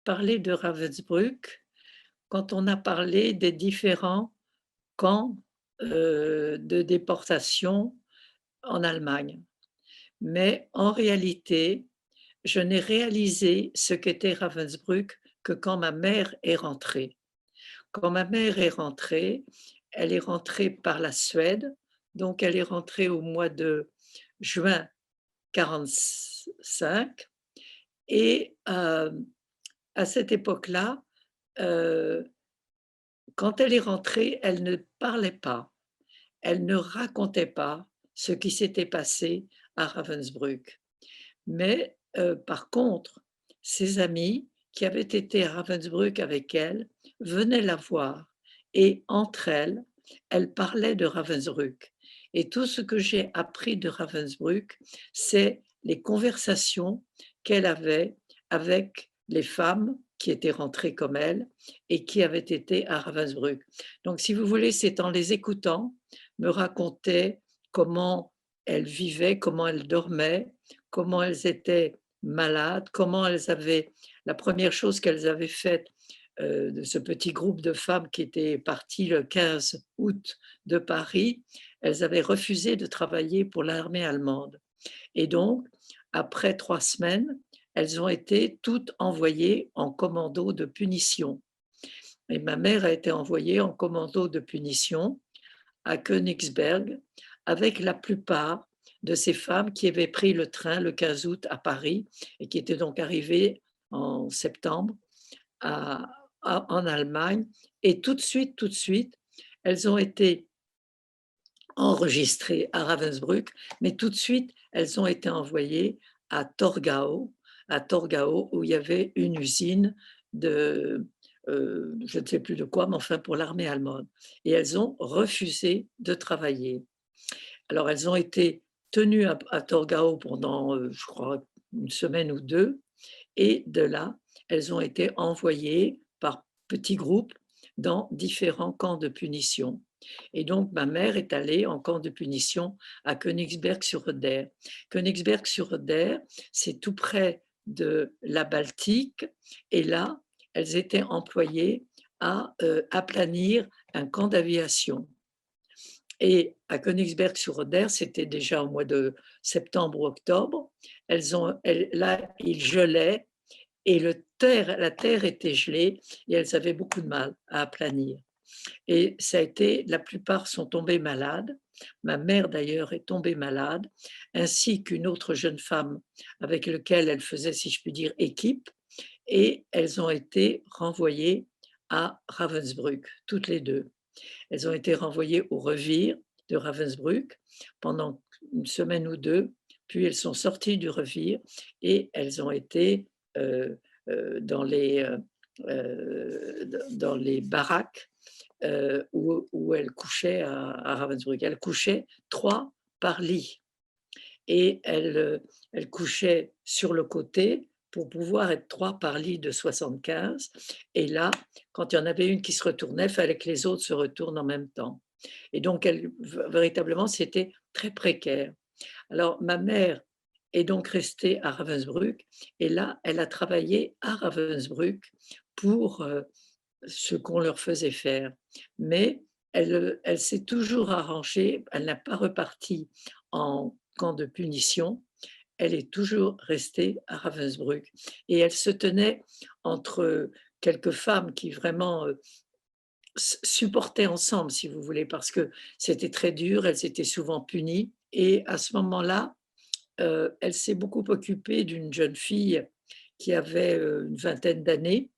parler de Ravensbrück quand on a parlé des différents camps, de déportation en Allemagne. Mais en réalité, je n'ai réalisé ce qu'était Ravensbrück que quand ma mère est rentrée. Quand ma mère est rentrée, elle est rentrée par la Suède, donc elle est rentrée au mois de juin 45 et à cette époque-là, heu, quand elle est rentrée, elle ne parlait pas, elle ne racontait pas ce qui s'était passé à Ravensbrück. Mais par contre, ses amis qui avaient été à Ravensbrück avec elle venaient la voir et entre elles, elles parlaient de Ravensbrück et tout ce que j'ai appris de Ravensbrück, c'est les conversations qu'elle avait avec les femmes qui étaient rentrées comme elle et qui avaient été à Ravensbrück. Donc si vous voulez, c'est en les écoutant, me raconter comment elles vivaient, comment elles dormaient, comment elles étaient malades, comment elles avaient la première chose qu'elles avaient faite, de ce petit groupe de femmes qui était parti le 15 août de Paris, elles avaient refusé de travailler pour l'armée allemande et donc après 3 semaines, elles ont été toutes envoyées en commando de punition et ma mère a été envoyée en commando de punition à Königsberg avec la plupart de ces femmes qui avaient pris le train le 15 août à Paris et qui étaient donc arrivées en septembre à en Allemagne et tout de suite, elles ont été enregistrées à Ravensbrück, mais tout de suite, elles ont été envoyées à Torgau où il y avait une usine de, je ne sais plus de quoi, mais enfin pour l'armée allemande et elles ont refusé de travailler. Alors elles ont été tenues à Torgau pendant, je crois une semaine ou 2 et de là, elles ont été envoyées par petits groupes dans différents camps de punition et donc ma mère est allée en camp de punition à Königsberg-sur-Oder. Königsberg-sur-Oder, c'est tout près de la Baltique et là, elles étaient employées à, aplanir un camp d'aviation. Et à Königsberg-sur-Oder, c'était déjà au mois de septembre ou octobre. Là, il gelait et la terre était gelée et elles avaient beaucoup de mal à aplanir. Et ça a été, la plupart sont tombées malades. Ma mère d'ailleurs est tombée malade, ainsi qu'une autre jeune femme avec laquelle elle faisait, si je puis dire, équipe. Et elles ont été renvoyées à Ravensbrück, toutes les deux. Elles ont été renvoyées au revire de Ravensbrück pendant une semaine ou 2, puis elles sont sorties du revire et elles ont été, heu dans dans les baraques, où elles couchaient à Ravensbrück. Elles couchaient 3 par lit et elles couchaient sur le côté pour pouvoir être 3 par lit de 75 et là, quand il y en avait une qui se retournait, il fallait que les autres se retournent en même temps et donc véritablement, c'était très précaire. Alors ma mère est donc restée à Ravensbrück et là, elle a travaillé à Ravensbrück pour, ce qu'on leur faisait faire. Mais elle s'est toujours arrangée, elle n'a pas reparti en camp de punition, elle est toujours restée à Ravensbrück et elle se tenait entre quelques femmes qui vraiment, supportaient ensemble, si vous voulez, parce que c'était très dur, elles étaient souvent punies et à ce moment-là, elle s'est beaucoup occupée d'une jeune fille qui avait, une vingtaine d'années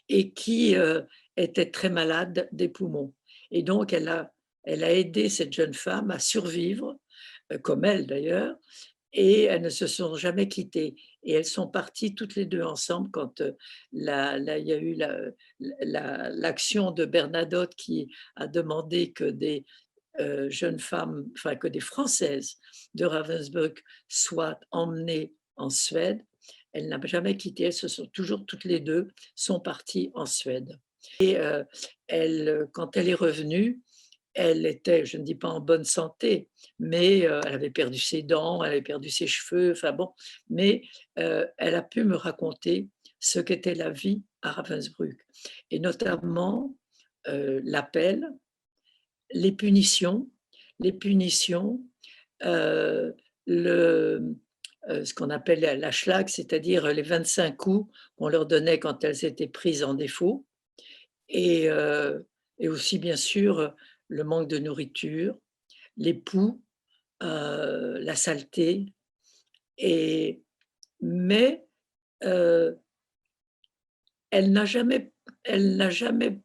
et qui, était très malade des poumons et donc elle a aidé cette jeune femme à survivre, comme elle d'ailleurs et elles ne se sont jamais quittées et elles sont parties toutes les 2 ensemble quand, il y a eu l'action de Bernadotte qui a demandé que des, jeunes femmes, enfin que des Françaises de Ravensbrück soient emmenées en Suède. Elle n'a jamais quitté, elles se sont toujours toutes les 2 sont parties en Suède et elle, quand elle est revenue, elle était, je ne dis pas en bonne santé, mais elle avait perdu ses dents, elle avait perdu ses cheveux, enfin bon, mais elle a pu me raconter ce qu'était la vie à Ravensbrück et notamment, l'appel, les punitions les punitions, heu, le, ce qu'on appelle la Schlag, c'est-à-dire les 25 coups qu'on leur donnait quand elles étaient prises en défaut et et aussi bien sûr, le manque de nourriture, les poux, la saleté et mais heu, elle n'a jamais elle n'a jamais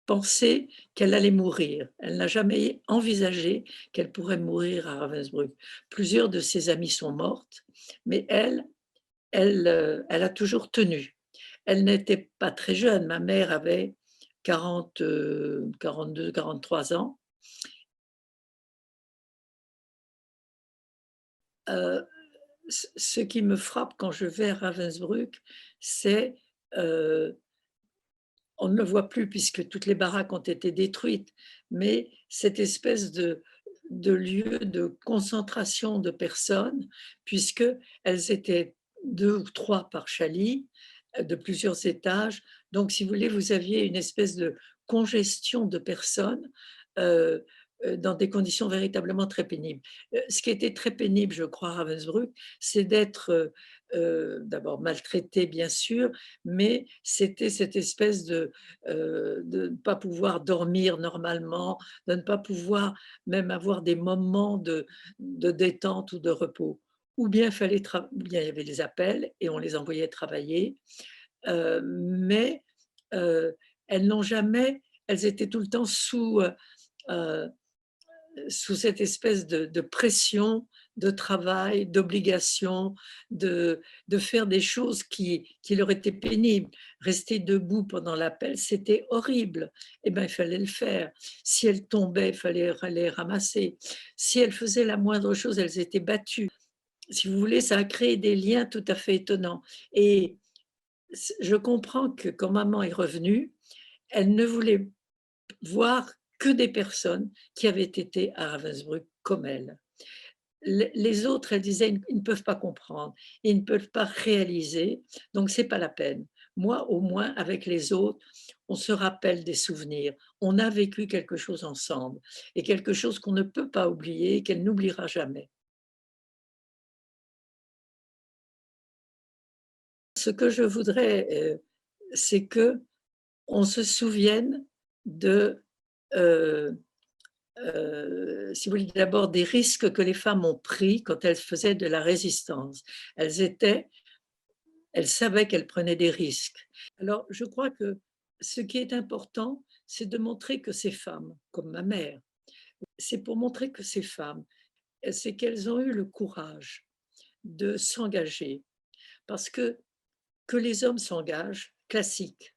pensé qu'elle allait mourir. Elle n'a jamais envisagé qu'elle pourrait mourir à Ravensbrück. Plusieurs de ses amies sont mortes, mais elle a toujours tenu. Elle n'était pas très jeune. Ma mère avait 42-43 ans. Heu, ce qui me frappe quand je vais à Ravensbrück, c'est, heu on ne le voit plus puisque toutes les baraques ont été détruites, mais cette espèce de lieu de concentration de personnes, puisqu'elles étaient 2 ou 3 par chalit, de plusieurs étages. Donc si vous voulez, vous aviez une espèce de congestion de personnes, heu dans des conditions véritablement très pénibles. Ce qui était très pénible, je crois, à Ravensbrück, c'est d'être, d'abord maltraité bien sûr, mais c'était cette espèce de ne pas pouvoir dormir normalement, de ne pas pouvoir même avoir des moments de détente ou de repos. Ou bien il y avait les appels et on les envoyait travailler, mais heu, elles n'ont jamais elles étaient tout le temps heu, sous cette espèce de pression, de travail, d'obligation, de faire des choses qui leur étaient pénibles. Rester debout pendant l'appel, c'était horrible. Eh ben, il fallait le faire. Si elles tombaient, il fallait les ramasser. Si elles faisaient la moindre chose, elles étaient battues. Si vous voulez, ça a créé des liens tout à fait étonnants et je comprends que quand maman est revenue, elle ne voulait voir que des personnes qui avaient été à Ravensbrück comme elle. Les autres, elle disait: «Ils ne peuvent pas comprendre, ils ne peuvent pas réaliser, donc c'est pas la peine». Moi, au moins, avec les autres, on se rappelle des souvenirs. On a vécu quelque chose ensemble et quelque chose qu'on ne peut pas oublier et qu'elle n'oubliera jamais. Ce que je voudrais, c'est qu'on se souvienne de, heu si vous voulez, d'abord des risques que les femmes ont pris quand elles faisaient de la résistance. Elles étaient elles savaient qu'elles prenaient des risques. Alors je crois que ce qui est important, c'est de montrer que ces femmes, comme ma mère, c'est pour montrer que ces femmes, c'est qu'elles ont eu le courage de s'engager. Parce que les hommes s'engagent, classique,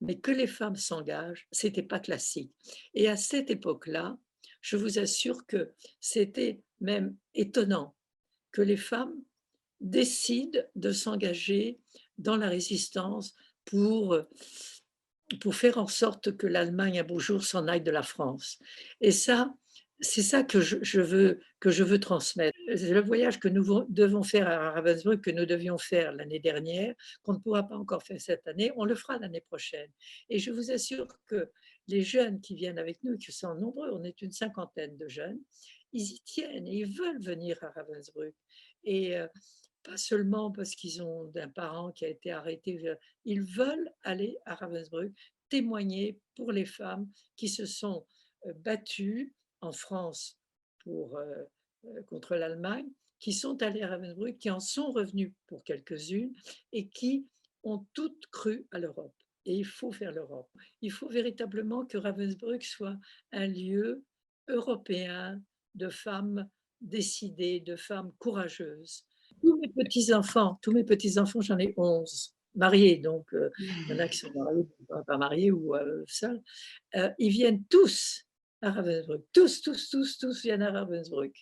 mais que les femmes s'engagent, c'était pas classique. Et à cette époque-là, je vous assure que c'était même étonnant que les femmes décident de s'engager dans la résistance pour, pour faire en sorte que l'Allemagne, un beau jour, s'en aille de la France. Et ça, c'est ça que je veux transmettre. C'est le voyage que devons faire à Ravensbrück, que nous devions faire l'année dernière, qu'on ne pourra pas encore faire cette année, on le fera l'année prochaine. Et je vous assure que les jeunes qui viennent avec nous, qui sont nombreux, on est une cinquantaine de jeunes, ils y tiennent et ils veulent venir à Ravensbrück. Et pas seulement parce qu'ils ont un parent qui a été arrêté, ils veulent aller à Ravensbrück témoigner pour les femmes qui se sont battues en France pour, contre l'Allemagne, qui sont allées à Ravensbrück, qui en sont revenues pour quelques-unes et qui ont toutes cru à l'Europe. Et il faut faire l'Europe. Il faut véritablement que Ravensbrück soit un lieu européen de femmes décidées, de femmes courageuses. Tous mes petits-enfants, j'en ai 11 mariés, donc il y en a qui sont mariés, pas mariés ou seuls. Ils viennent tous à Ravensbrück. Tous, tous, tous, tous viennent à Ravensbrück.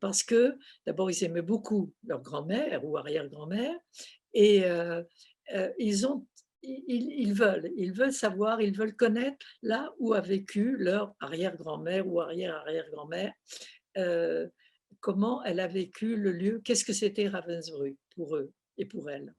Parce que d'abord, ils aimaient beaucoup leur grand-mère ou arrière-grand-mère et ils veulent savoir, ils veulent connaître là où a vécu leur arrière-grand-mère ou arrière-arrière-grand-mère. Comment elle a vécu le lieu, qu'est-ce que c'était Ravensbrück pour eux et pour elle.